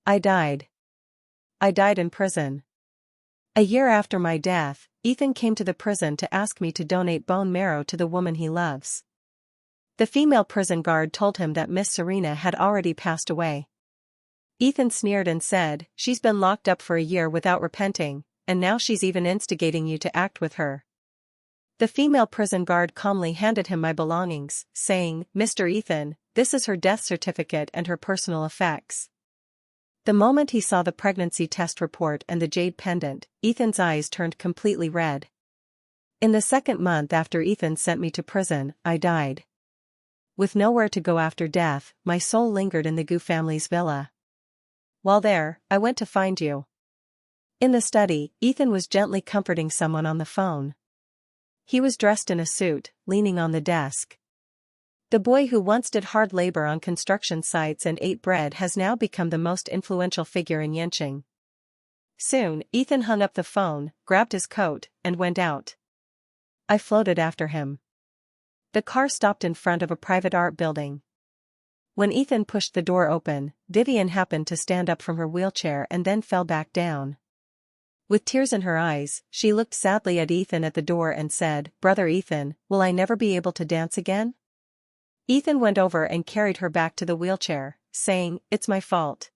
I died. I died in prison. A year after my death, Ethan came to the prison to ask me to donate bone marrow to the woman he loves. The female prison guard told him that Miss Serena had already passed away. Ethan sneered and said, "She's been locked up for a year without repenting, and now she's even instigating you to act with her." The female prison guard calmly handed him my belongings, saying, "Mr. Ethan, this is her death certificate and her personal effects." The moment he saw the pregnancy test report and the jade pendant, Ethan's eyes turned completely red. In the second month after Ethan sent me to prison, I died. With nowhere to go after death, my soul lingered in the Gu family's villa. While there, I went to find you. In the study, Ethan was gently comforting someone on the phone. He was dressed in a suit, leaning on the desk. The boy who once did hard labor on construction sites and ate bread has now become the most influential figure in Yancheng. Soon, Ethan hung up the phone, grabbed his coat, and went out. I floated after him. The car stopped in front of a private art building. When Ethan pushed the door open, Vivian happened to stand up from her wheelchair and then fell back down. With tears in her eyes, she looked sadly at Ethan at the door and said, "Brother Ethan, will I never be able to dance again?" Ethan went over and carried her back to the wheelchair, saying, "It's my fault.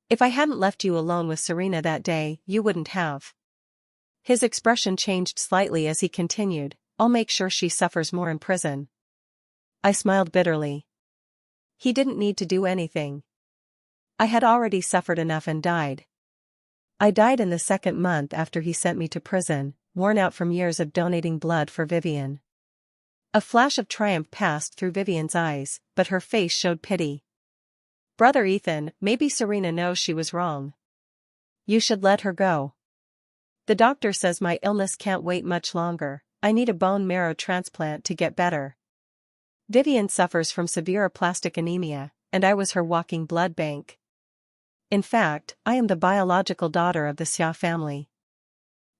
If I hadn't left you alone with Serena that day, you wouldn't have." His expression changed slightly as he continued, "I'll make sure she suffers more in prison." I smiled bitterly. He didn't need to do anything. I had already suffered enough and died. I died in the second month after he sent me to prison, worn out from years of donating blood for Vivian. A flash of triumph passed through Vivian's eyes, but her face showed pity. "Brother Ethan, maybe Serena knows she was wrong. You should let her go. The doctor says my illness can't wait much longer. I need a bone marrow transplant to get better. Vivian suffers from severe aplastic anemia, and I was her walking blood bank. In fact, I am the biological daughter of the Xia family.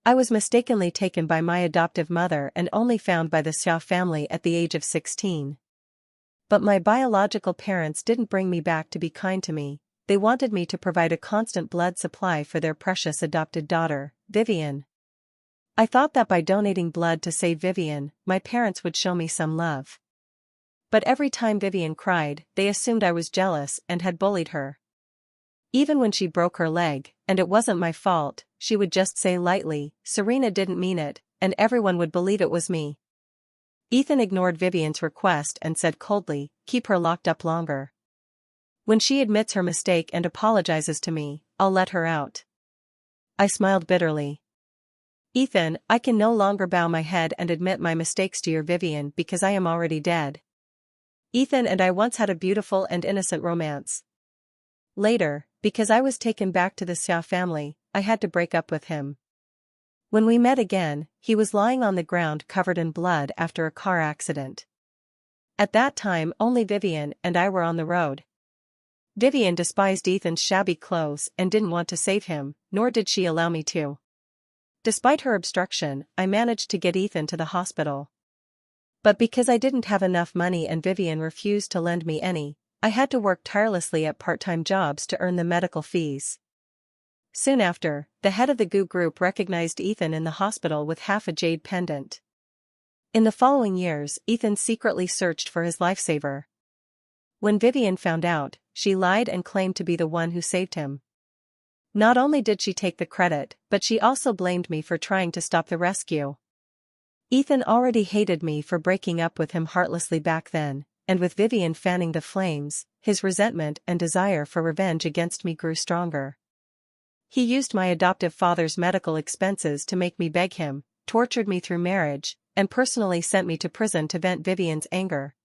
I was mistakenly taken by my adoptive mother and only found by the Xia family at the age of 16. But my biological parents didn't bring me back to be kind to me, they wanted me to provide a constant blood supply for their precious adopted daughter, Vivian. I thought that by donating blood to save Vivian, my parents would show me some love. But every time Vivian cried, they assumed I was jealous and had bullied her. Even when she broke her leg, and it wasn't my fault, she would just say lightly, "Serena didn't mean it," and everyone would believe it was me. Ethan ignored Vivian's request and said coldly, "Keep her locked up longer. When she admits her mistake and apologizes to me, I'll let her out." I smiled bitterly. "Ethan, I can no longer bow my head and admit my mistakes to your Vivian because I am already dead. Ethan and I once had a beautiful and innocent romance. Later, because I was taken back to the Xia family, I had to break up with him. When we met again, he was lying on the ground covered in blood after a car accident. At that time only Vivian and I were on the road. Vivian despised Ethan's shabby clothes and didn't want to save him, nor did she allow me to. Despite her obstruction, I managed to get Ethan to the hospital. But because I didn't have enough money and Vivian refused to lend me any, I had to work tirelessly at part-time jobs to earn the medical fees. Soon after, the head of the Gu group recognized Ethan in the hospital with half a jade pendant. In the following years, Ethan secretly searched for his lifesaver. When Vivian found out, she lied and claimed to be the one who saved him. Not only did she take the credit, but she also blamed me for trying to stop the rescue. Ethan already hated me for breaking up with him heartlessly back then, and with Vivian fanning the flames, his resentment and desire for revenge against me grew stronger. He used my adoptive father's medical expenses to make me beg him, tortured me through marriage, and personally sent me to prison to vent Vivian's anger.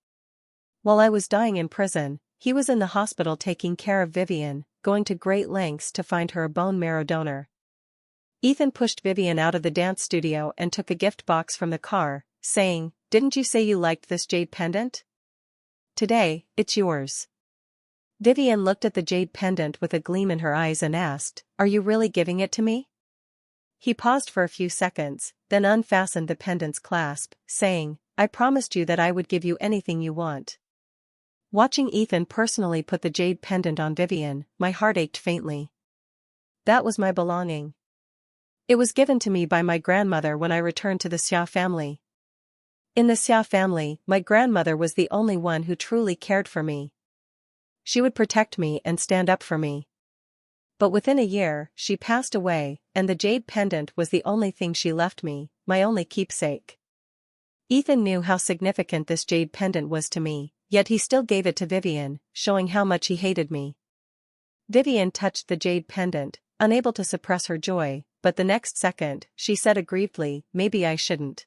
While I was dying in prison, he was in the hospital taking care of Vivian, going to great lengths to find her a bone marrow donor. Ethan pushed Vivian out of the dance studio and took a gift box from the car, saying, "Didn't you say you liked this jade pendant? Today, it's yours." Vivian looked at the jade pendant with a gleam in her eyes and asked, "Are you really giving it to me?" He paused for a few seconds, then unfastened the pendant's clasp, saying, "I promised you that I would give you anything you want." Watching Ethan personally put the jade pendant on Vivian, my heart ached faintly. That was my belonging. It was given to me by my grandmother when I returned to the Xia family. In the Xia family, my grandmother was the only one who truly cared for me. She would protect me and stand up for me. But within a year, she passed away, and the jade pendant was the only thing she left me, my only keepsake. Ethan knew how significant this jade pendant was to me, yet he still gave it to Vivian, showing how much he hated me. Vivian touched the jade pendant, unable to suppress her joy, but the next second, she said aggrievedly, "Maybe I shouldn't.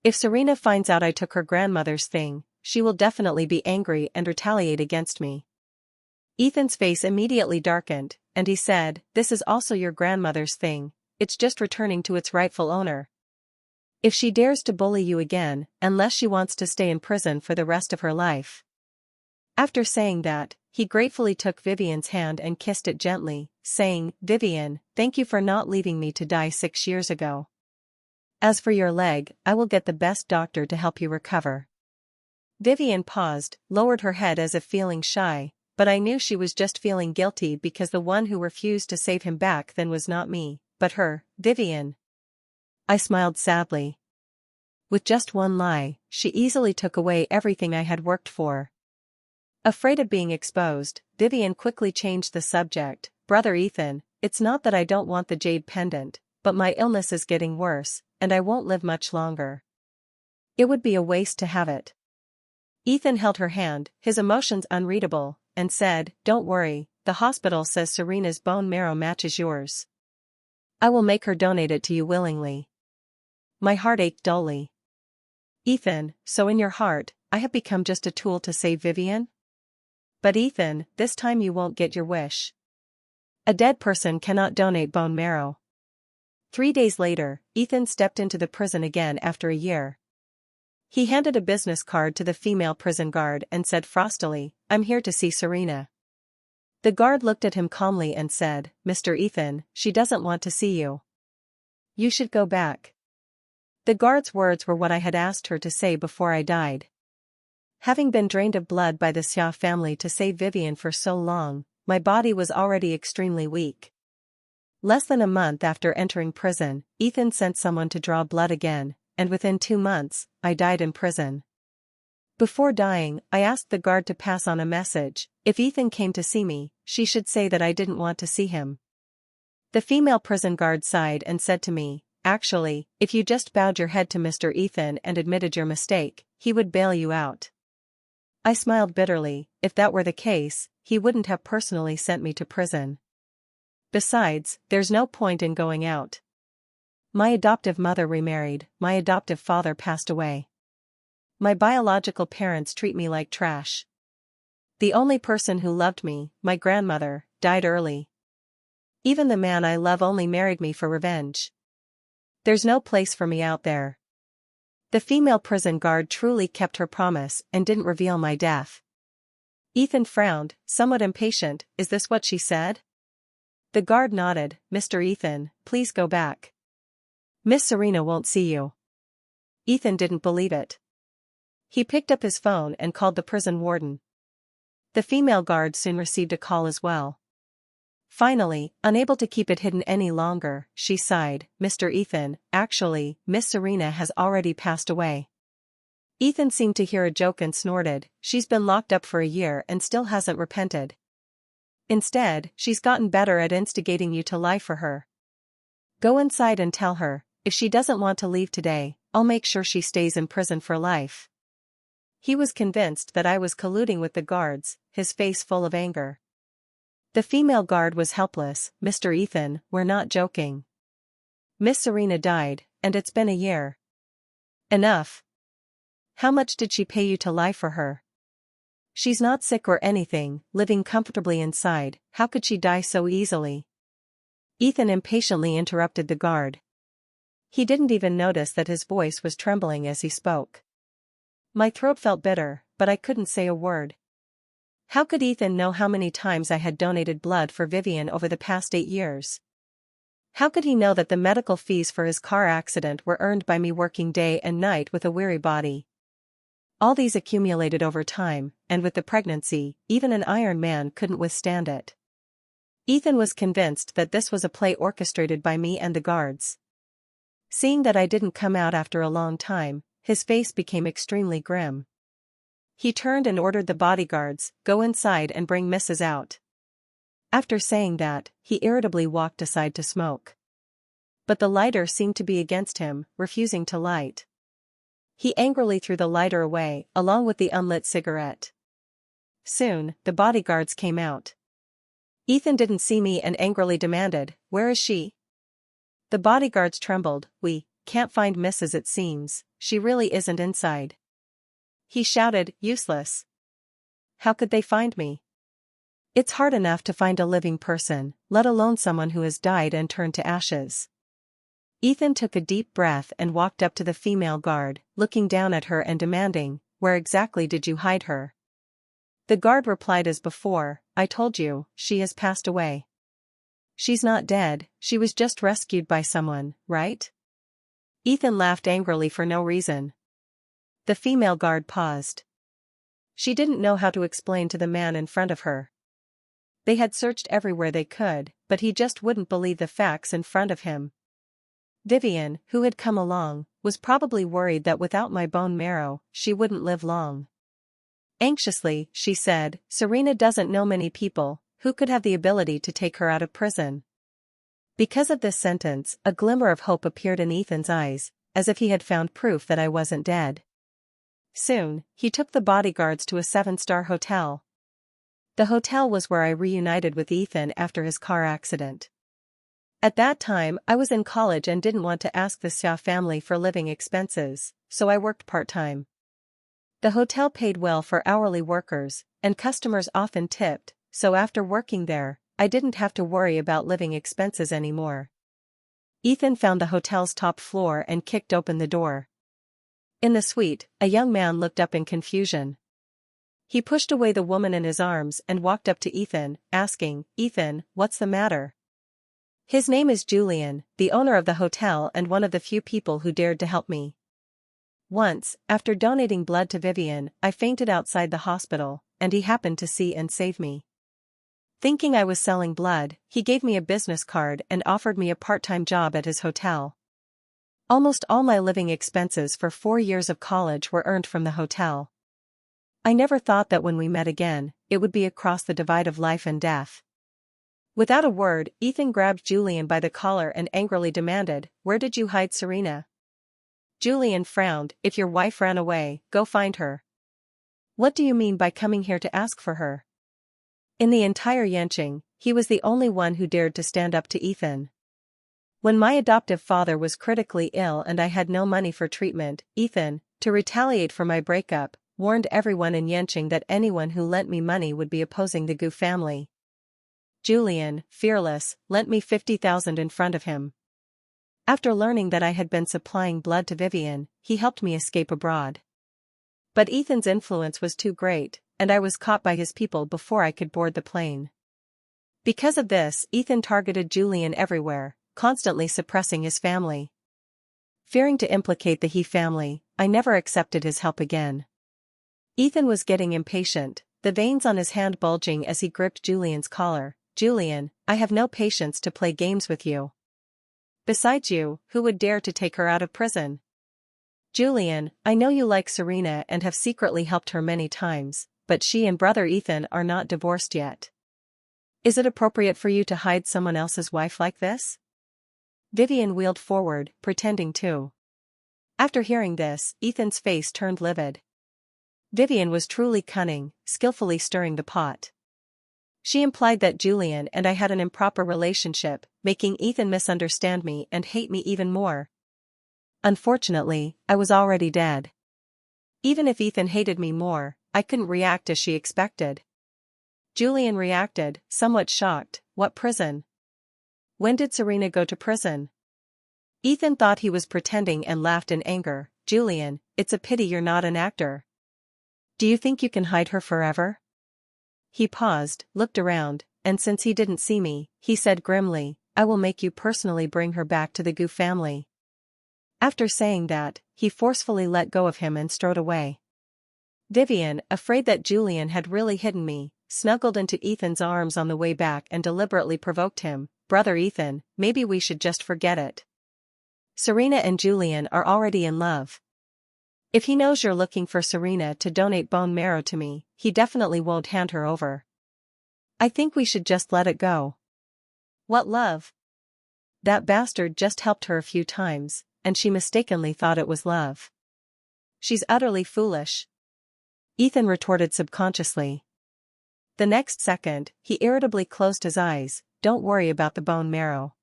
If Serena finds out I took her grandmother's thing, she will definitely be angry and retaliate against me." Ethan's face immediately darkened, and he said, "This is also your grandmother's thing, it's just returning to its rightful owner. If she dares to bully you again, unless she wants to stay in prison for the rest of her life." After saying that, he gratefully took Vivian's hand and kissed it gently, saying, "Vivian, thank you for not leaving me to die 6 years ago. As for your leg, I will get the best doctor to help you recover." Vivian paused, lowered her head as if feeling shy, but I knew she was just feeling guilty because the one who refused to save him back then was not me, but her, Vivian. I smiled sadly. With just one lie, she easily took away everything I had worked for. Afraid of being exposed, Vivian quickly changed the subject. "Brother Ethan, it's not that I don't want the jade pendant, but my illness is getting worse, and I won't live much longer. It would be a waste to have it." Ethan held her hand, his emotions unreadable, and said, "Don't worry, the hospital says Serena's bone marrow matches yours. I will make her donate it to you willingly." My heart ached dully. "Ethan, so in your heart, I have become just a tool to save Vivian?" "But Ethan, this time you won't get your wish. A dead person cannot donate bone marrow." 3 days later, Ethan stepped into the prison again after a year. He handed a business card to the female prison guard and said frostily, "I'm here to see Serena." The guard looked at him calmly and said, "Mr. Ethan, she doesn't want to see you. You should go back." The guard's words were what I had asked her to say before I died. Having been drained of blood by the Xia family to save Vivian for so long, my body was already extremely weak. Less than a month after entering prison, Ethan sent someone to draw blood again, and within 2 months, I died in prison. Before dying, I asked the guard to pass on a message: if Ethan came to see me, she should say that I didn't want to see him. The female prison guard sighed and said to me, "Actually, if you just bowed your head to Mr. Ethan and admitted your mistake, he would bail you out." I smiled bitterly. If that were the case, he wouldn't have personally sent me to prison. Besides, there's no point in going out. My adoptive mother remarried, my adoptive father passed away. My biological parents treat me like trash. The only person who loved me, my grandmother, died early. Even the man I love only married me for revenge. There's no place for me out there. The female prison guard truly kept her promise and didn't reveal my death. Ethan frowned, somewhat impatient. "Is this what she said?" The guard nodded. "Mr. Ethan, please go back. Miss Serena won't see you." Ethan didn't believe it. He picked up his phone and called the prison warden. The female guard soon received a call as well. Finally, unable to keep it hidden any longer, she sighed, "Mr. Ethan, actually, Miss Serena has already passed away." Ethan seemed to hear a joke and snorted, "She's been locked up for a year and still hasn't repented. Instead, she's gotten better at instigating you to lie for her. Go inside and tell her, if she doesn't want to leave today, I'll make sure she stays in prison for life." He was convinced that I was colluding with the guards, his face full of anger. The female guard was helpless. "Mr. Ethan, we're not joking. Miss Serena died, and it's been a year. Enough. How much did she pay you to lie for her? She's not sick or anything, living comfortably inside. How could she die so easily?" Ethan impatiently interrupted the guard. He didn't even notice that his voice was trembling as he spoke. My throat felt bitter, but I couldn't say a word. How could Ethan know how many times I had donated blood for Vivian over the past 8 years? How could he know that the medical fees for his car accident were earned by me working day and night with a weary body? All these accumulated over time, and with the pregnancy, even an Iron Man couldn't withstand it. Ethan was convinced that this was a play orchestrated by me and the guards. Seeing that I didn't come out after a long time, his face became extremely grim. He turned and ordered the bodyguards, "Go inside and bring Mrs. out." After saying that, he irritably walked aside to smoke. But the lighter seemed to be against him, refusing to light. He angrily threw the lighter away, along with the unlit cigarette. Soon, the bodyguards came out. Ethan didn't see me and angrily demanded, "Where is she?" The bodyguards trembled. "We can't find Mrs. It seems she really isn't inside." He shouted, "Useless. How could they find me? It's hard enough to find a living person, let alone someone who has died and turned to ashes." Ethan took a deep breath and walked up to the female guard, looking down at her and demanding, "Where exactly did you hide her?" The guard replied as before, "I told you, she has passed away. She's not dead, she was just rescued by someone, right?" Ethan laughed angrily for no reason. The female guard paused. She didn't know how to explain to the man in front of her. They had searched everywhere they could, but he just wouldn't believe the facts in front of him. Vivian, who had come along, was probably worried that without my bone marrow, she wouldn't live long. Anxiously, she said, "Serena doesn't know many people who could have the ability to take her out of prison." Because of this sentence, a glimmer of hope appeared in Ethan's eyes, as if he had found proof that I wasn't dead. Soon, he took the bodyguards to a 7-star hotel. The hotel was where I reunited with Ethan after his car accident. At that time, I was in college and didn't want to ask the Xia family for living expenses, so I worked part-time. The hotel paid well for hourly workers, and customers often tipped, so after working there, I didn't have to worry about living expenses anymore. Ethan found the hotel's top floor and kicked open the door. In the suite, a young man looked up in confusion. He pushed away the woman in his arms and walked up to Ethan, asking, "Ethan, what's the matter?" "His name is Julian, the owner of the hotel and one of the few people who dared to help me. Once, after donating blood to Vivian, I fainted outside the hospital, and he happened to see and save me. Thinking I was selling blood, he gave me a business card and offered me a part-time job at his hotel. Almost all my living expenses for 4 years of college were earned from the hotel. I never thought that when we met again, it would be across the divide of life and death." Without a word, Ethan grabbed Julian by the collar and angrily demanded, "Where did you hide Serena?" Julian frowned, "If your wife ran away, go find her." "What do you mean by coming here to ask for her?" In the entire Yancheng, he was the only one who dared to stand up to Ethan. When my adoptive father was critically ill and I had no money for treatment, Ethan, to retaliate for my breakup, warned everyone in Yancheng that anyone who lent me money would be opposing the Gu family. Julian, fearless, lent me 50,000 in front of him. After learning that I had been supplying blood to Vivian, he helped me escape abroad. But Ethan's influence was too great, and I was caught by his people before I could board the plane. Because of this, Ethan targeted Julian everywhere, constantly suppressing his family. Fearing to implicate the He family, I never accepted his help again. Ethan was getting impatient, the veins on his hand bulging as he gripped Julian's collar. "Julian, I have no patience to play games with you. Besides you, who would dare to take her out of prison? Julian, I know you like Serena and have secretly helped her many times, but she and brother Ethan are not divorced yet. Is it appropriate for you to hide someone else's wife like this?" Vivian wheeled forward, pretending to. After hearing this, Ethan's face turned livid. Vivian was truly cunning, skillfully stirring the pot. She implied that Julian and I had an improper relationship, making Ethan misunderstand me and hate me even more. Unfortunately, I was already dead. Even if Ethan hated me more, I couldn't react as she expected. Julian reacted, somewhat shocked. "What prison? When did Serena go to prison?" Ethan thought he was pretending and laughed in anger. "Julian, it's a pity you're not an actor. Do you think you can hide her forever?" He paused, looked around, and since he didn't see me, he said grimly, "I will make you personally bring her back to the Gu family." After saying that, he forcefully let go of him and strode away. Vivian, afraid that Julian had really hidden me, snuggled into Ethan's arms on the way back and deliberately provoked him. Brother Ethan, maybe we should just forget it. Serena and Julian are already in love. If he knows you're looking for Serena to donate bone marrow to me, he definitely won't hand her over. I think we should just let it go. What love? That bastard just helped her a few times, and she mistakenly thought it was love. She's utterly foolish. Ethan retorted subconsciously. The next second, he irritably closed his eyes. Don't worry about the bone marrow.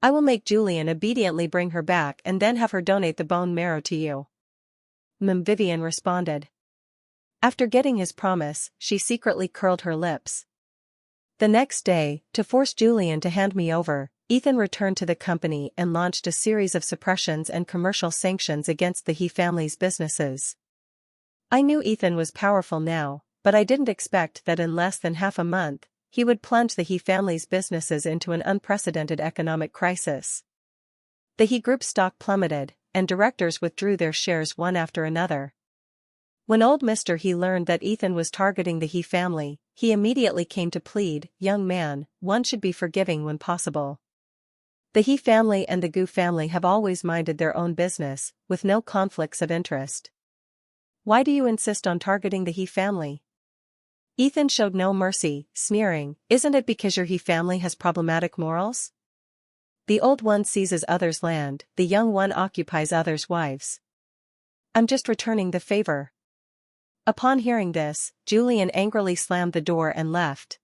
I will make Julian obediently bring her back and then have her donate the bone marrow to you. Vivian responded. After getting his promise, she secretly curled her lips. The next day, to force Julian to hand me over, Ethan returned to the company and launched a series of suppressions and commercial sanctions against the He family's businesses. I knew Ethan was powerful now, but I didn't expect that in less than half a month, he would plunge the He family's businesses into an unprecedented economic crisis. The He Group's stock plummeted, and directors withdrew their shares one after another. When old Mr. He learned that Ethan was targeting the He family, he immediately came to plead, "Young man, one should be forgiving when possible. The He family and the Gu family have always minded their own business, with no conflicts of interest. Why do you insist on targeting the He family?" Ethan showed no mercy, sneering, "Isn't it because your He family has problematic morals? The old one seizes others' land, the young one occupies others' wives. I'm just returning the favor." Upon hearing this, Julian angrily slammed the door and left.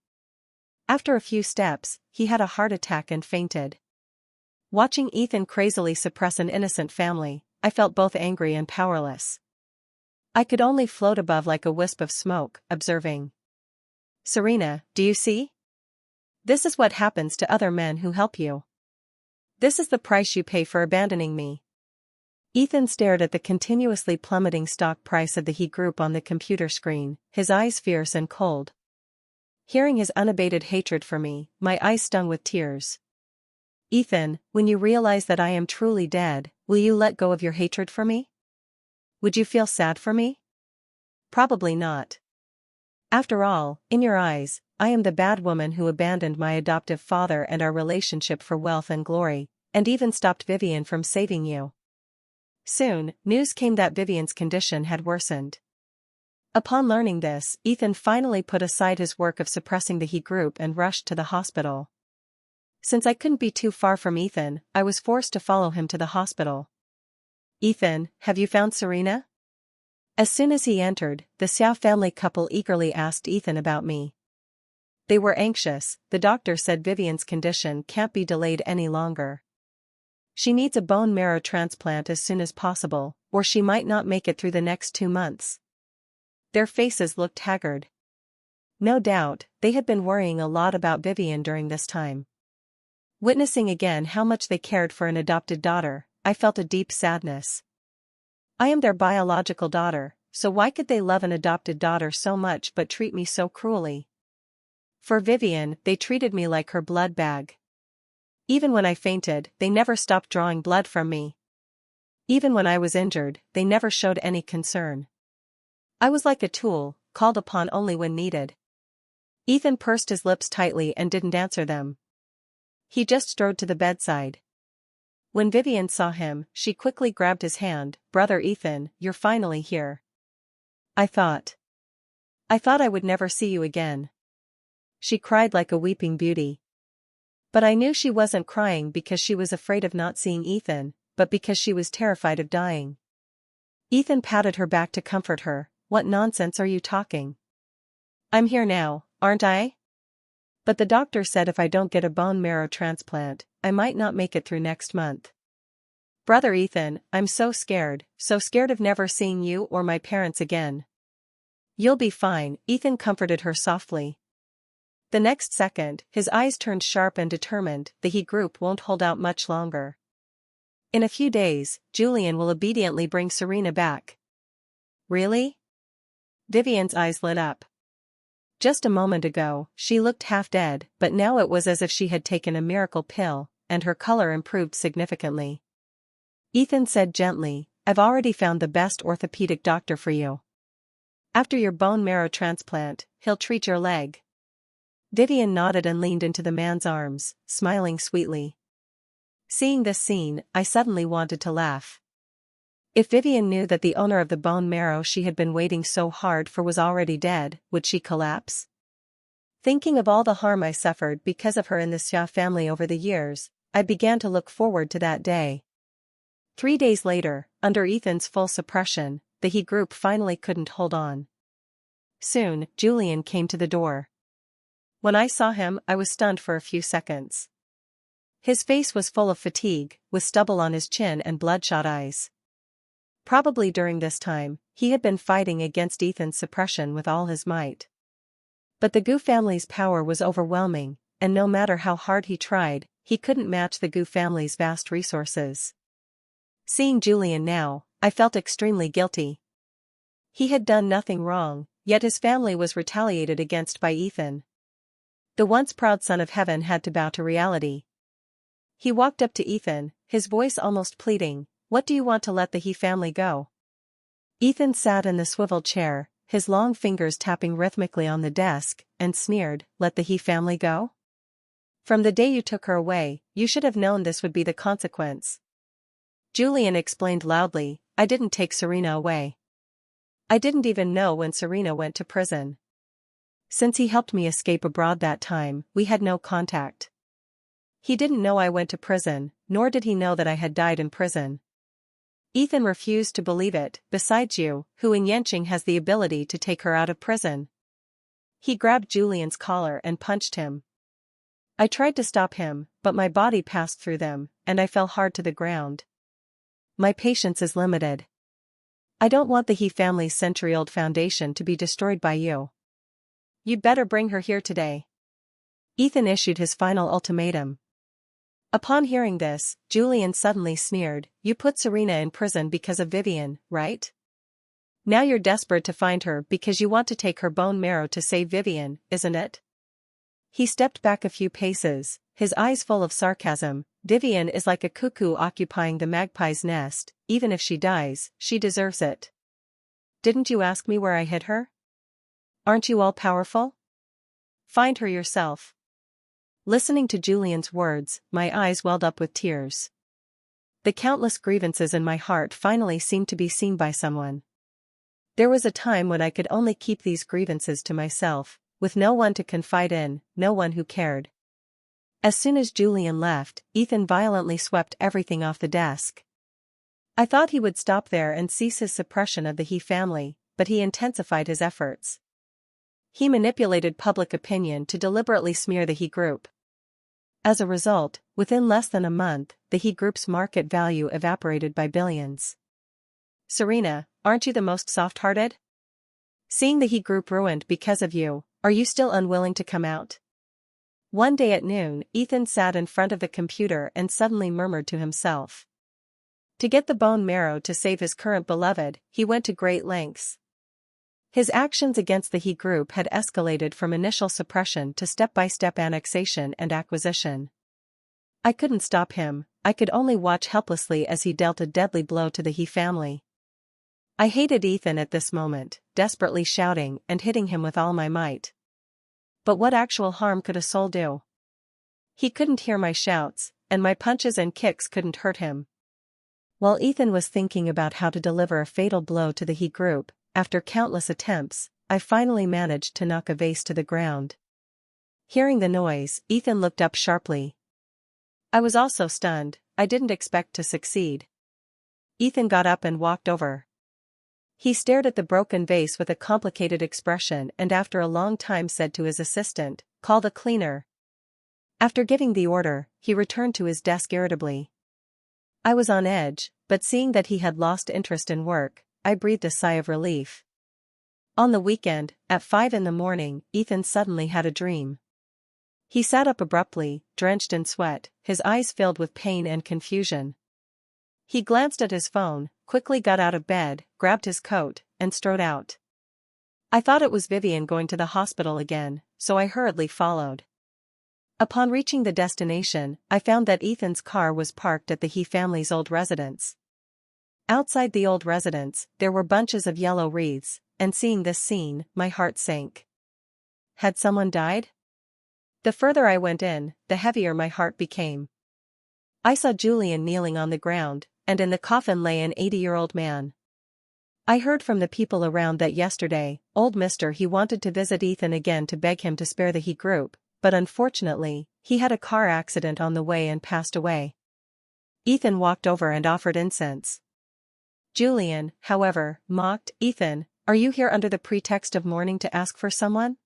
After a few steps, he had a heart attack and fainted. Watching Ethan crazily suppress an innocent family, I felt both angry and powerless. I could only float above like a wisp of smoke, observing. "Serena, do you see? This is what happens to other men who help you. This is the price you pay for abandoning me." Ethan stared at the continuously plummeting stock price of the He Group on the computer screen, his eyes fierce and cold. Hearing his unabated hatred for me, my eyes stung with tears. "Ethan, when you realize that I am truly dead, will you let go of your hatred for me? Would you feel sad for me? Probably not. After all, in your eyes, I am the bad woman who abandoned my adoptive father and our relationship for wealth and glory, and even stopped Vivian from saving you." Soon, news came that Vivian's condition had worsened. Upon learning this, Ethan finally put aside his work of suppressing the He Group and rushed to the hospital. Since I couldn't be too far from Ethan, I was forced to follow him to the hospital. "Ethan, have you found Serena?" As soon as he entered, the Xiao family couple eagerly asked Ethan about me. They were anxious. The doctor said Vivian's condition can't be delayed any longer. She needs a bone marrow transplant as soon as possible, or she might not make it through the next 2 months. Their faces looked haggard. No doubt, they had been worrying a lot about Vivian during this time. Witnessing again how much they cared for an adopted daughter, I felt a deep sadness. I am their biological daughter, so why could they love an adopted daughter so much but treat me so cruelly? For Vivian, they treated me like her blood bag. Even when I fainted, they never stopped drawing blood from me. Even when I was injured, they never showed any concern. I was like a tool, called upon only when needed. Ethan pursed his lips tightly and didn't answer them. He just strode to the bedside. When Vivian saw him, she quickly grabbed his hand. "Brother Ethan, you're finally here. I thought I would never see you again." She cried like a weeping beauty. But I knew she wasn't crying because she was afraid of not seeing Ethan, but because she was terrified of dying. Ethan patted her back to comfort her. "What nonsense are you talking? I'm here now, aren't I? But the doctor said if I don't get a bone marrow transplant, I might not make it through next month. Brother Ethan, I'm so scared of never seeing you or my parents again." "You'll be fine," Ethan comforted her softly. The next second, his eyes turned sharp and determined. "The He Group won't hold out much longer. In a few days, Julian will obediently bring Serena back." "Really?" Vivian's eyes lit up. Just a moment ago, she looked half dead, but now it was as if she had taken a miracle pill, and her color improved significantly. Ethan said gently, "I've already found the best orthopedic doctor for you. After your bone marrow transplant, he'll treat your leg. Vivian nodded and leaned into the man's arms, smiling sweetly. Seeing this scene, I suddenly wanted to laugh. If Vivian knew that the owner of the bone marrow she had been waiting so hard for was already dead, would she collapse? Thinking of all the harm I suffered because of her in the Xia family over the years, I began to look forward to that day. 3 days later, under Ethan's full suppression, the he group finally couldn't hold on. Soon, Julian came to the door. When I saw him, I was stunned for a few seconds. His face was full of fatigue, with stubble on his chin and bloodshot eyes. Probably during this time, he had been fighting against Ethan's suppression with all his might. But the Gu family's power was overwhelming, and no matter how hard he tried, he couldn't match the Gu family's vast resources. Seeing Julian now, I felt extremely guilty. He had done nothing wrong, yet his family was retaliated against by Ethan. The once proud son of heaven had to bow to reality. He walked up to Ethan, his voice almost pleading, "What do you want to let the He family go?" Ethan sat in the swivel chair, his long fingers tapping rhythmically on the desk, and sneered, "Let the He family go? From the day you took her away, you should have known this would be the consequence." Julian explained loudly, "I didn't take Serena away. I didn't even know when Serena went to prison. Since he helped me escape abroad that time, we had no contact. He didn't know I went to prison, nor did he know that I had died in prison." Ethan refused to believe it. "Besides you, who in Yancheng has the ability to take her out of prison?" He grabbed Julian's collar and punched him. I tried to stop him, but my body passed through them, and I fell hard to the ground. My patience is limited. I don't want the He family's century-old foundation to be destroyed by you. You'd better bring her here today. Ethan issued his final ultimatum. Upon hearing this, Julian suddenly sneered, "You put Serena in prison because of Vivian, right? Now you're desperate to find her because you want to take her bone marrow to save Vivian, isn't it?" He stepped back a few paces, his eyes full of sarcasm. "Vivian is like a cuckoo occupying the magpie's nest. Even if she dies, she deserves it. Didn't you ask me where I hid her? Aren't you all powerful? Find her yourself." Listening to Julian's words, my eyes welled up with tears. The countless grievances in my heart finally seemed to be seen by someone. There was a time when I could only keep these grievances to myself, with no one to confide in, no one who cared. As soon as Julian left, Ethan violently swept everything off the desk. I thought he would stop there and cease his suppression of the He family, but he intensified his efforts. He manipulated public opinion to deliberately smear the He group. As a result, within less than a month, the He group's market value evaporated by billions. "Serena, aren't you the most soft-hearted? Seeing the He group ruined because of you, are you still unwilling to come out?" One day at noon, Ethan sat in front of the computer and suddenly murmured to himself. To get the bone marrow to save his current beloved, he went to great lengths. His actions against the He group had escalated from initial suppression to step-by-step annexation and acquisition. I couldn't stop him, I could only watch helplessly as he dealt a deadly blow to the He family. I hated Ethan at this moment, desperately shouting and hitting him with all my might. But what actual harm could a soul do? He couldn't hear my shouts, and my punches and kicks couldn't hurt him. While Ethan was thinking about how to deliver a fatal blow to the He group, after countless attempts, I finally managed to knock a vase to the ground. Hearing the noise, Ethan looked up sharply. I was also stunned, I didn't expect to succeed. Ethan got up and walked over. He stared at the broken vase with a complicated expression and after a long time said to his assistant, "Call the cleaner." After giving the order, he returned to his desk irritably. I was on edge, but seeing that he had lost interest in work, I breathed a sigh of relief. On the weekend, at 5 a.m, Ethan suddenly had a dream. He sat up abruptly, drenched in sweat, his eyes filled with pain and confusion. He glanced at his phone, quickly got out of bed, grabbed his coat, and strode out. I thought it was Vivian going to the hospital again, so I hurriedly followed. Upon reaching the destination, I found that Ethan's car was parked at the He family's old residence. Outside the old residence, there were bunches of yellow wreaths, and seeing this scene, my heart sank. Had someone died? The further I went in, the heavier my heart became. I saw Julian kneeling on the ground, and in the coffin lay an 80-year-old man. I heard from the people around that yesterday, old Mr. He wanted to visit Ethan again to beg him to spare the He group, but unfortunately, he had a car accident on the way and passed away. Ethan walked over and offered incense. Julian, however, mocked, "Ethan, are you here under the pretext of mourning to ask for someone?"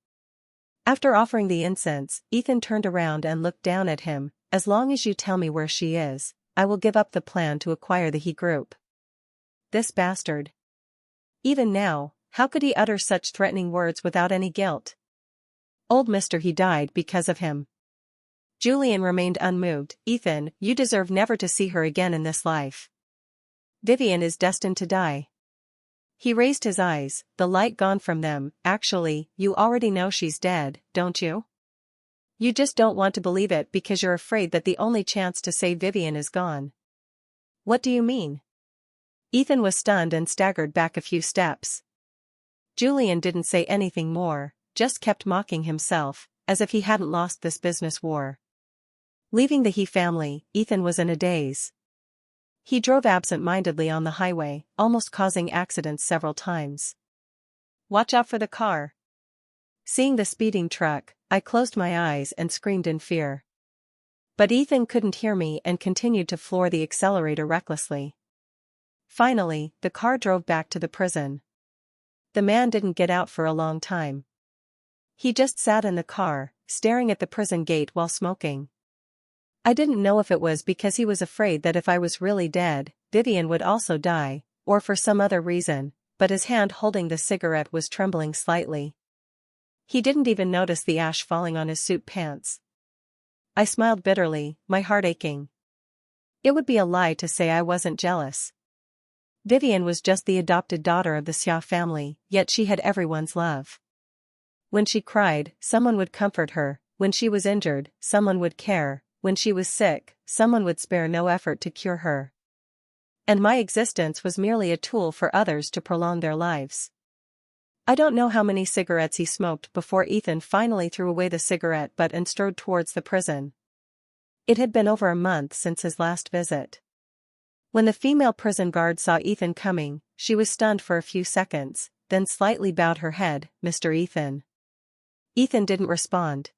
After offering the incense, Ethan turned around and looked down at him. "As long as you tell me where she is, I will give up the plan to acquire the He group." This bastard. Even now, how could he utter such threatening words without any guilt? Old Mr. He died because of him. Julian remained unmoved. "Ethan, you deserve never to see her again in this life. Vivian is destined to die." He raised his eyes, the light gone from them. "Actually, you already know she's dead, don't you? You just don't want to believe it because you're afraid that the only chance to save Vivian is gone." "What do you mean?" Ethan was stunned and staggered back a few steps. Julian didn't say anything more, just kept mocking himself, as if he hadn't lost this business war. Leaving the He family, Ethan was in a daze. He drove absent-mindedly on the highway, almost causing accidents several times. "Watch out for the car." Seeing the speeding truck, I closed my eyes and screamed in fear. But Ethan couldn't hear me and continued to floor the accelerator recklessly. Finally, the car drove back to the prison. The man didn't get out for a long time. He just sat in the car, staring at the prison gate while smoking. I didn't know if it was because he was afraid that if I was really dead, Vivian would also die, or for some other reason, but his hand holding the cigarette was trembling slightly. He didn't even notice the ash falling on his suit pants. I smiled bitterly, my heart aching. It would be a lie to say I wasn't jealous. Vivian was just the adopted daughter of the Xia family, yet she had everyone's love. When she cried, someone would comfort her; when she was injured, someone would care; when she was sick, someone would spare no effort to cure her. And my existence was merely a tool for others to prolong their lives. I don't know how many cigarettes he smoked before Ethan finally threw away the cigarette butt and strode towards the prison. It had been over a month since his last visit. When the female prison guard saw Ethan coming, she was stunned for a few seconds, then slightly bowed her head. "Mr. Ethan." Ethan didn't respond.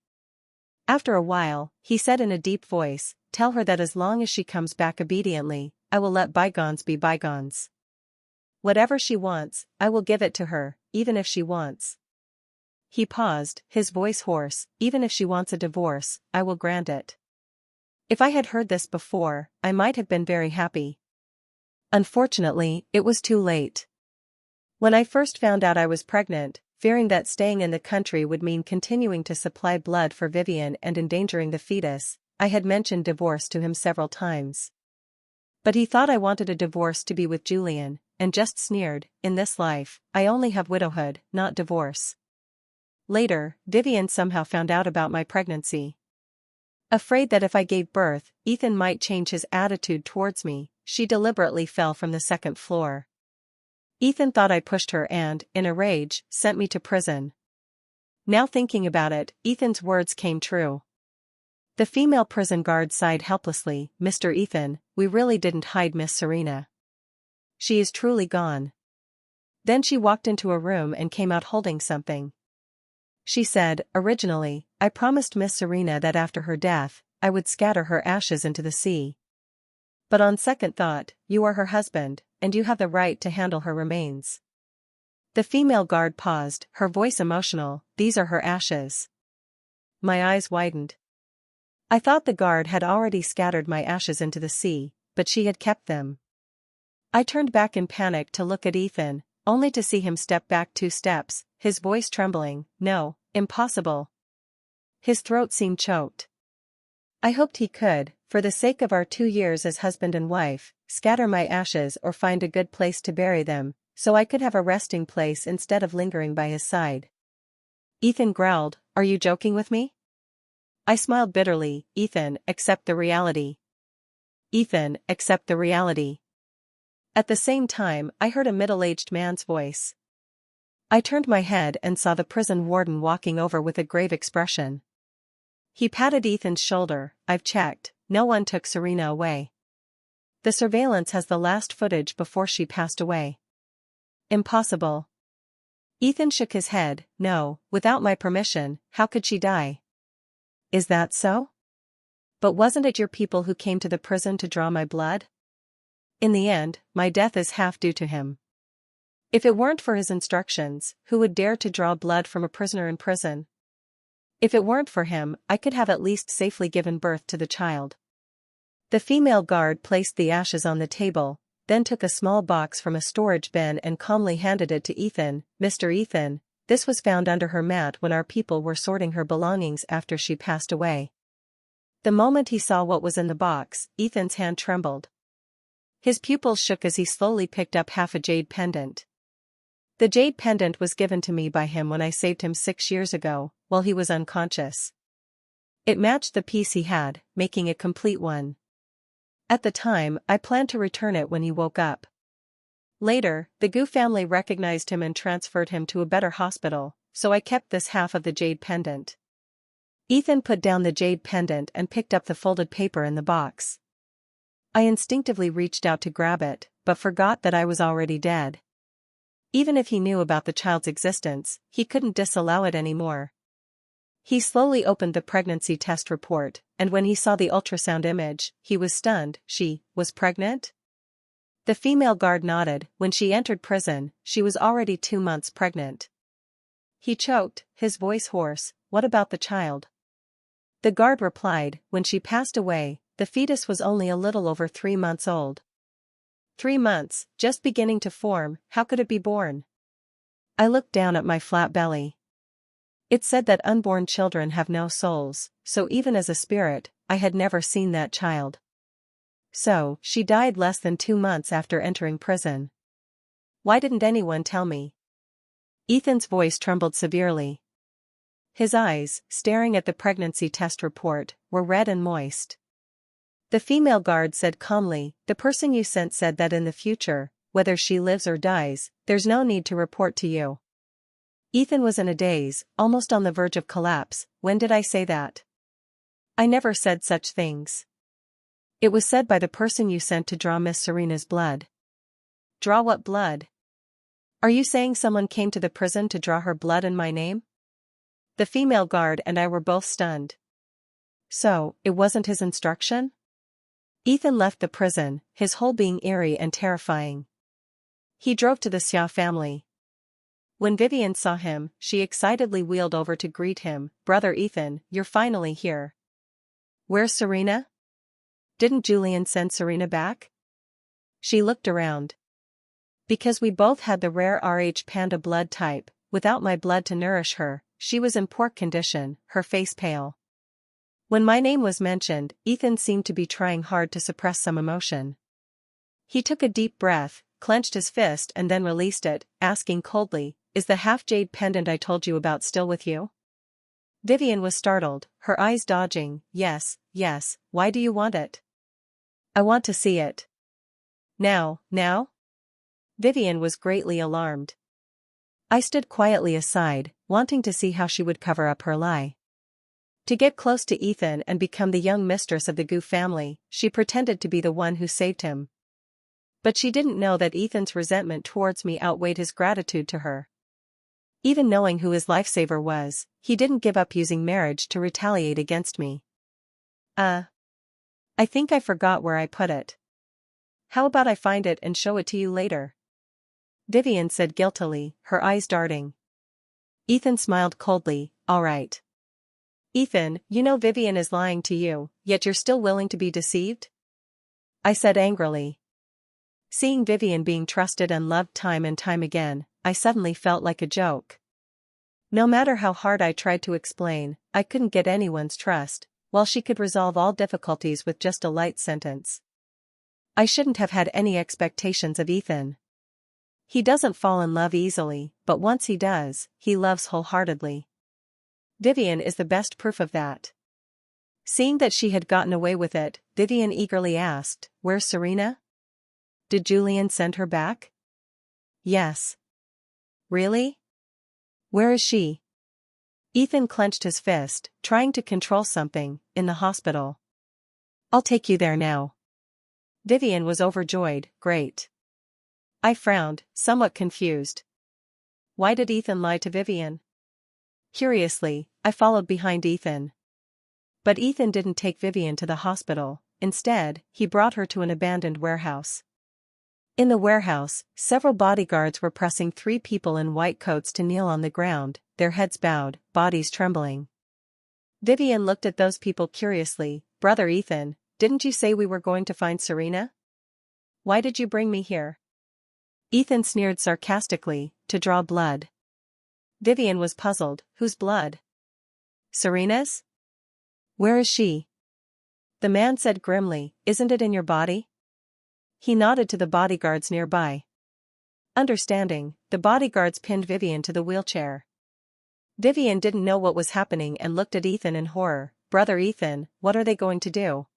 After a while, he said in a deep voice, "Tell her that as long as she comes back obediently, I will let bygones be bygones. Whatever she wants, I will give it to her, even if she wants." He paused, his voice hoarse. "Even if she wants a divorce, I will grant it." If I had heard this before, I might have been very happy. Unfortunately, it was too late. When I first found out I was pregnant, fearing that staying in the country would mean continuing to supply blood for Vivian and endangering the fetus, I had mentioned divorce to him several times. But he thought I wanted a divorce to be with Julian, and just sneered, "In this life, I only have widowhood, not divorce." Later, Vivian somehow found out about my pregnancy. Afraid that if I gave birth, Ethan might change his attitude towards me, she deliberately fell from the second floor. Ethan thought I pushed her and, in a rage, sent me to prison. Now thinking about it, Ethan's words came true. The female prison guard sighed helplessly. "Mr. Ethan, we really didn't hide Miss Serena. She is truly gone." Then she walked into a room and came out holding something. She said, "Originally, I promised Miss Serena that after her death, I would scatter her ashes into the sea. But on second thought, you are her husband, and you have the right to handle her remains." The female guard paused, her voice emotional. "These are her ashes." My eyes widened. I thought the guard had already scattered my ashes into the sea, but she had kept them. I turned back in panic to look at Ethan, only to see him step back 2 steps, his voice trembling. "No, impossible." His throat seemed choked. I hoped he could, for the sake of our 2 years as husband and wife, scatter my ashes or find a good place to bury them, so I could have a resting place instead of lingering by his side. Ethan growled, "Are you joking with me?" I smiled bitterly. "Ethan, accept the reality. Ethan, accept the reality." At the same time, I heard a middle-aged man's voice. I turned my head and saw the prison warden walking over with a grave expression. He patted Ethan's shoulder. I've checked, no one took Serena away. The surveillance has the last footage before she passed away. Impossible. Ethan shook his head. No, without my permission, how could she die? Is that so? But wasn't it your people who came to the prison to draw my blood? In the end, my death is half due to him. If it weren't for his instructions, who would dare to draw blood from a prisoner in prison? If it weren't for him, I could have at least safely given birth to the child. The female guard placed the ashes on the table, then took a small box from a storage bin and calmly handed it to Ethan. Mr. Ethan, this was found under her mat when our people were sorting her belongings after she passed away. The moment he saw what was in the box, Ethan's hand trembled. His pupils shook as he slowly picked up half a jade pendant. The jade pendant was given to me by him when I saved him 6 years ago, while he was unconscious. It matched the piece he had, making a complete one. At the time, I planned to return it when he woke up. Later, the Gu family recognized him and transferred him to a better hospital, so I kept this half of the jade pendant. Ethan put down the jade pendant and picked up the folded paper in the box. I instinctively reached out to grab it, but forgot that I was already dead. Even if he knew about the child's existence, he couldn't disallow it anymore. He slowly opened the pregnancy test report, and when he saw the ultrasound image, he was stunned. She was pregnant? The female guard nodded. When she entered prison, she was already 2 months pregnant. He choked, his voice hoarse. What about the child? The guard replied, when she passed away, the fetus was only a little over 3 months old. 3 months, just beginning to form, how could it be born? I looked down at my flat belly. It said that unborn children have no souls, so even as a spirit, I had never seen that child. So, she died less than 2 months after entering prison. Why didn't anyone tell me? Ethan's voice trembled severely. His eyes, staring at the pregnancy test report, were red and moist. The female guard said calmly, the person you sent said that in the future, whether she lives or dies, there's no need to report to you. Ethan was in a daze, almost on the verge of collapse. When did I say that? I never said such things. It was said by the person you sent to draw Miss Serena's blood. Draw what blood? Are you saying someone came to the prison to draw her blood in my name? The female guard and I were both stunned. So, it wasn't his instruction? Ethan left the prison, his whole being eerie and terrifying. He drove to the Xia family. When Vivian saw him, she excitedly wheeled over to greet him. Brother Ethan, you're finally here. Where's Serena? Didn't Julian send Serena back? She looked around. Because we both had the rare Rh panda blood type, without my blood to nourish her, she was in poor condition, her face pale. When my name was mentioned, Ethan seemed to be trying hard to suppress some emotion. He took a deep breath, clenched his fist and then released it, asking coldly, is the half-jade pendant I told you about still with you? Vivian was startled, her eyes dodging. Yes, why do you want it? I want to see it. Now? Vivian was greatly alarmed. I stood quietly aside, wanting to see how she would cover up her lie. To get close to Ethan and become the young mistress of the Gu family, she pretended to be the one who saved him. But she didn't know that Ethan's resentment towards me outweighed his gratitude to her. Even knowing who his lifesaver was, he didn't give up using marriage to retaliate against me. I think I forgot where I put it. How about I find it and show it to you later? Vivian said guiltily, her eyes darting. Ethan smiled coldly, all right. Ethan, you know Vivian is lying to you, yet you're still willing to be deceived? I said angrily. Seeing Vivian being trusted and loved time and time again, I suddenly felt like a joke. No matter how hard I tried to explain, I couldn't get anyone's trust, while she could resolve all difficulties with just a light sentence. I shouldn't have had any expectations of Ethan. He doesn't fall in love easily, but once he does, he loves wholeheartedly. Vivian is the best proof of that. Seeing that she had gotten away with it, Vivian eagerly asked, where's Serena? Did Julian send her back? Yes. Really? Where is she? Ethan clenched his fist, trying to control something. In the hospital. I'll take you there now. Vivian was overjoyed. Great. I frowned, somewhat confused. Why did Ethan lie to Vivian? Curiously, I followed behind Ethan. But Ethan didn't take Vivian to the hospital. Instead, he brought her to an abandoned warehouse. In the warehouse, several bodyguards were pressing 3 people in white coats to kneel on the ground, their heads bowed, bodies trembling. Vivian looked at those people curiously. Brother Ethan, didn't you say we were going to find Serena? Why did you bring me here? Ethan sneered sarcastically, to draw blood. Vivian was puzzled. Whose blood? Serena's? Where is she? The man said grimly, isn't it in your body? He nodded to the bodyguards nearby. Understanding, the bodyguards pinned Vivian to the wheelchair. Vivian didn't know what was happening and looked at Ethan in horror. Brother Ethan, what are they going to do?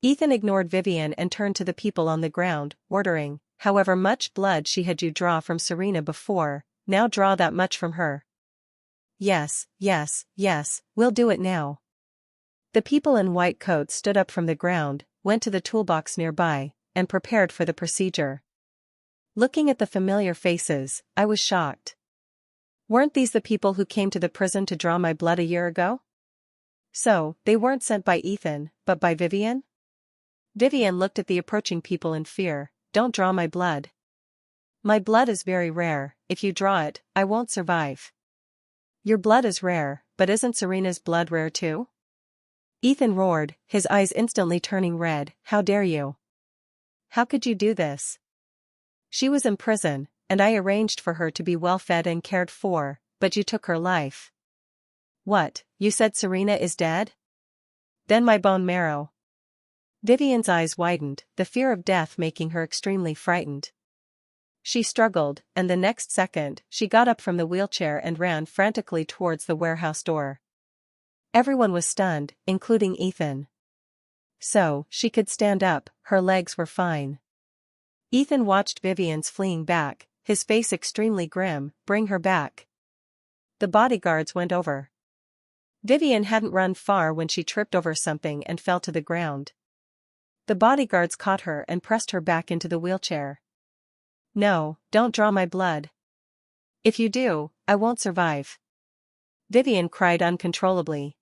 Ethan ignored Vivian and turned to the people on the ground, ordering, however much blood she had you draw from Serena before, now draw that much from her. Yes, yes, yes, we'll do it now. The people in white coats stood up from the ground, went to the toolbox nearby, and prepared for the procedure. Looking at the familiar faces, I was shocked. Weren't these the people who came to the prison to draw my blood a year ago? So, they weren't sent by Ethan, but by Vivian? Vivian looked at the approaching people in fear. Don't draw my blood. My blood is very rare, if you draw it, I won't survive. Your blood is rare, but isn't Serena's blood rare too? Ethan roared, his eyes instantly turning red. How dare you? How could you do this? She was in prison, and I arranged for her to be well fed and cared for, but you took her life. What, you said Serena is dead? Then my bone marrow. Vivian's eyes widened, the fear of death making her extremely frightened. She struggled, and the next second, she got up from the wheelchair and ran frantically towards the warehouse door. Everyone was stunned, including Ethan. So, she could stand up, her legs were fine. Ethan watched Vivian's fleeing back, his face extremely grim. Bring her back. The bodyguards went over. Vivian hadn't run far when she tripped over something and fell to the ground. The bodyguards caught her and pressed her back into the wheelchair. No, don't draw my blood. If you do, I won't survive. Vivian cried uncontrollably.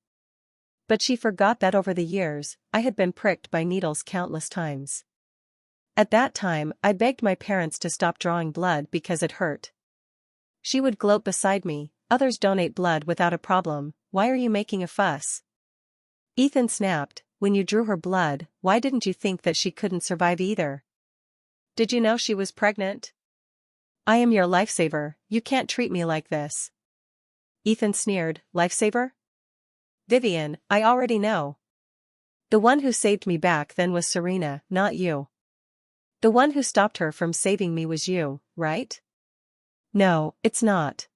But she forgot that over the years, I had been pricked by needles countless times. At that time, I begged my parents to stop drawing blood because it hurt. She would gloat beside me, others donate blood without a problem, why are you making a fuss? Ethan snapped, when you drew her blood, why didn't you think that she couldn't survive either? Did you know she was pregnant? I am your lifesaver, you can't treat me like this. Ethan sneered, lifesaver? Vivian, I already know. The one who saved me back then was Serena, not you. The one who stopped her from saving me was you, right? No, it's not.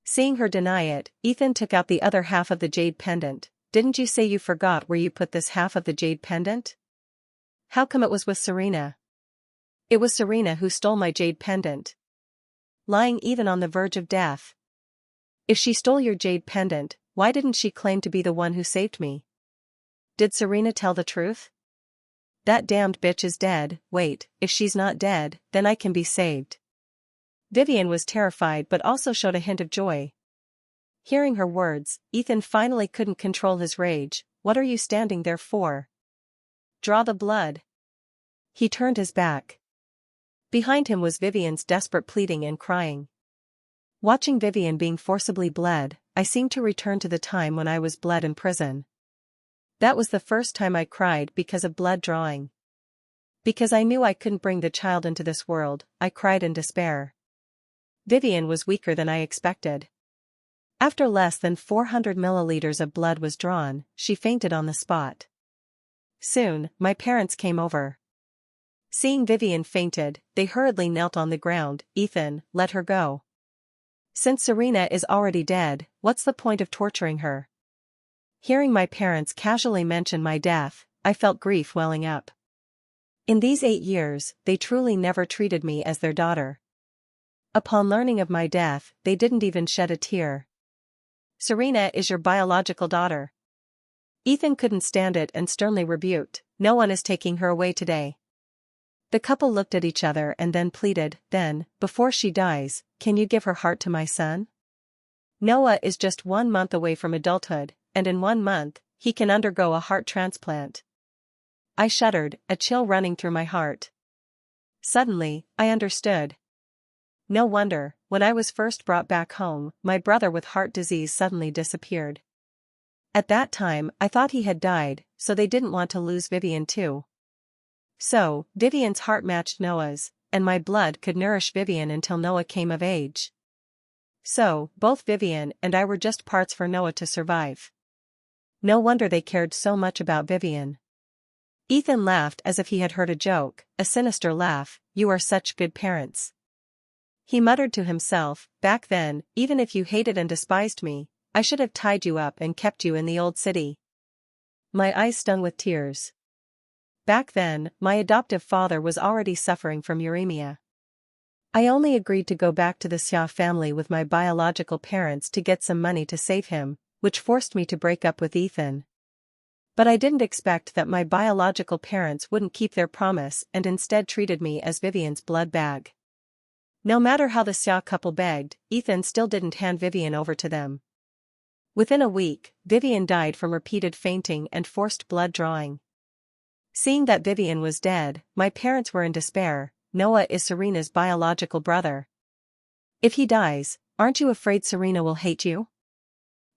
Seeing her deny it, Ethan took out the other half of the jade pendant. Didn't you say you forgot where you put this half of the jade pendant? How come it was with Serena? It was Serena who stole my jade pendant. Lying even on the verge of death. If she stole your jade pendant, why didn't she claim to be the one who saved me? Did Serena tell the truth? That damned bitch is dead. Wait, if she's not dead, then I can be saved. Vivian was terrified but also showed a hint of joy. Hearing her words, Ethan finally couldn't control his rage. What are you standing there for? Draw the blood. He turned his back. Behind him was Vivian's desperate pleading and crying. Watching Vivian being forcibly bled, I seemed to return to the time when I was bled in prison. That was the first time I cried because of blood drawing. Because I knew I couldn't bring the child into this world, I cried in despair. Vivian was weaker than I expected. After less than 400 milliliters of blood was drawn, she fainted on the spot. Soon, my parents came over. Seeing Vivian fainted, they hurriedly knelt on the ground. Ethan, let her go. Since Serena is already dead, what's the point of torturing her? Hearing my parents casually mention my death, I felt grief welling up. In these 8 years, they truly never treated me as their daughter. Upon learning of my death, they didn't even shed a tear. Serena is your biological daughter. Ethan couldn't stand it and sternly rebuked, no one is taking her away today. The couple looked at each other and then pleaded, then, before she dies, can you give her heart to my son? Noah is just 1 month away from adulthood, and in 1 month, he can undergo a heart transplant. I shuddered, a chill running through my heart. Suddenly, I understood. No wonder, when I was first brought back home, my brother with heart disease suddenly disappeared. At that time, I thought he had died, so they didn't want to lose Vivian too. So, Vivian's heart matched Noah's, and my blood could nourish Vivian until Noah came of age. So, both Vivian and I were just parts for Noah to survive. No wonder they cared so much about Vivian. Ethan laughed as if he had heard a joke, a sinister laugh, you are such good parents. He muttered to himself, back then, even if you hated and despised me, I should have tied you up and kept you in the old city. My eyes stung with tears. Back then, my adoptive father was already suffering from uremia. I only agreed to go back to the Xia family with my biological parents to get some money to save him, which forced me to break up with Ethan. But I didn't expect that my biological parents wouldn't keep their promise and instead treated me as Vivian's blood bag. No matter how the Xia couple begged, Ethan still didn't hand Vivian over to them. Within a week, Vivian died from repeated fainting and forced blood drawing. Seeing that Vivian was dead, my parents were in despair. Noah is Serena's biological brother. If he dies, aren't you afraid Serena will hate you?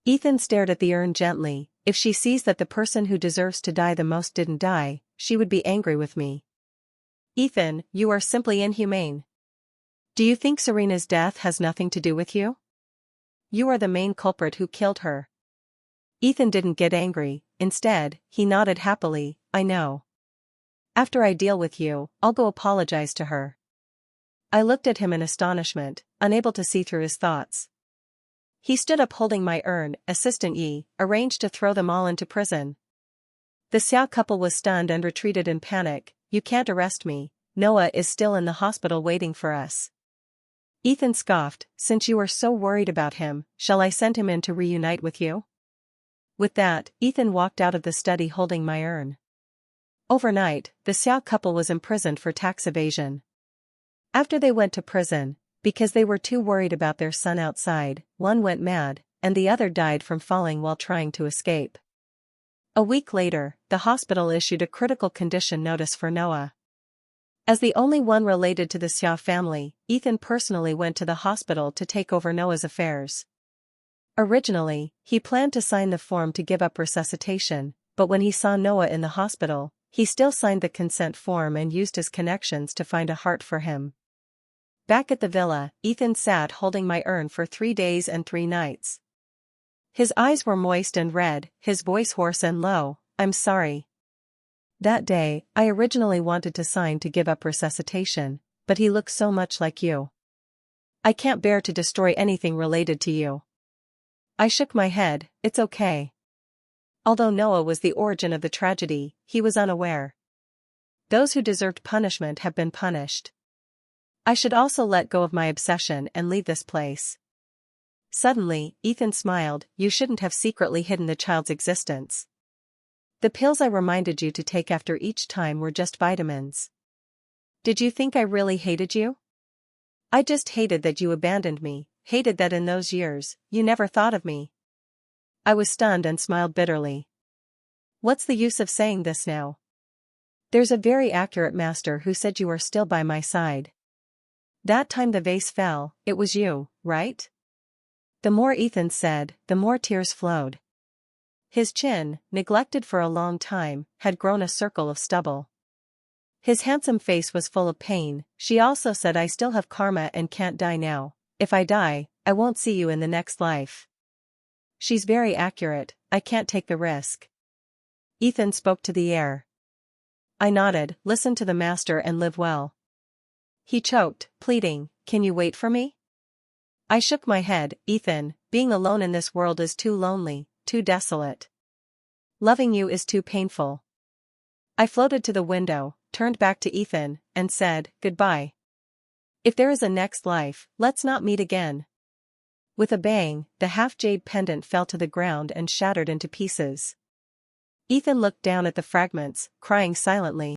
Ethan stared at the urn gently. If she sees that the person who deserves to die the most didn't die, she would be angry with me. Ethan, you are simply inhumane. Do you think Serena's death has nothing to do with you? You are the main culprit who killed her. Ethan didn't get angry, instead, he nodded happily, I know. After I deal with you, I'll go apologize to her. I looked at him in astonishment, unable to see through his thoughts. He stood up holding my urn, Assistant Yi, arranged to throw them all into prison. The Xia couple was stunned and retreated in panic, you can't arrest me, Noah is still in the hospital waiting for us. Ethan scoffed, since you are so worried about him, shall I send him in to reunite with you? With that, Ethan walked out of the study holding my urn. Overnight, the Xia couple was imprisoned for tax evasion. After they went to prison, because they were too worried about their son outside, one went mad, and the other died from falling while trying to escape. A week later, the hospital issued a critical condition notice for Noah. As the only one related to the Xia family, Ethan personally went to the hospital to take over Noah's affairs. Originally, he planned to sign the form to give up resuscitation, but when he saw Noah in the hospital, he still signed the consent form and used his connections to find a heart for him. Back at the villa, Ethan sat holding my urn for 3 days and 3 nights. His eyes were moist and red, his voice hoarse and low, I'm sorry. That day, I originally wanted to sign to give up resuscitation, but he looks so much like you. I can't bear to destroy anything related to you. I shook my head, it's okay. Although Noah was the origin of the tragedy, he was unaware. Those who deserved punishment have been punished. I should also let go of my obsession and leave this place. Suddenly, Ethan smiled, you shouldn't have secretly hidden the child's existence. The pills I reminded you to take after each time were just vitamins. Did you think I really hated you? I just hated that you abandoned me, hated that in those years, you never thought of me. I was stunned and smiled bitterly. What's the use of saying this now? There's a very accurate master who said you are still by my side. That time the vase fell, it was you, right? The more Ethan said, the more tears flowed. His chin, neglected for a long time, had grown a circle of stubble. His handsome face was full of pain. She also said I still have karma and can't die now. If I die, I won't see you in the next life. She's very accurate, I can't take the risk. Ethan spoke to the air. I nodded, listen to the master and live well. He choked, pleading, can you wait for me? I shook my head, Ethan, being alone in this world is too lonely, too desolate. Loving you is too painful. I floated to the window, turned back to Ethan, and said, "Goodbye. If there is a next life, let's not meet again." With a bang, the half-jade pendant fell to the ground and shattered into pieces. Ethan looked down at the fragments, crying silently.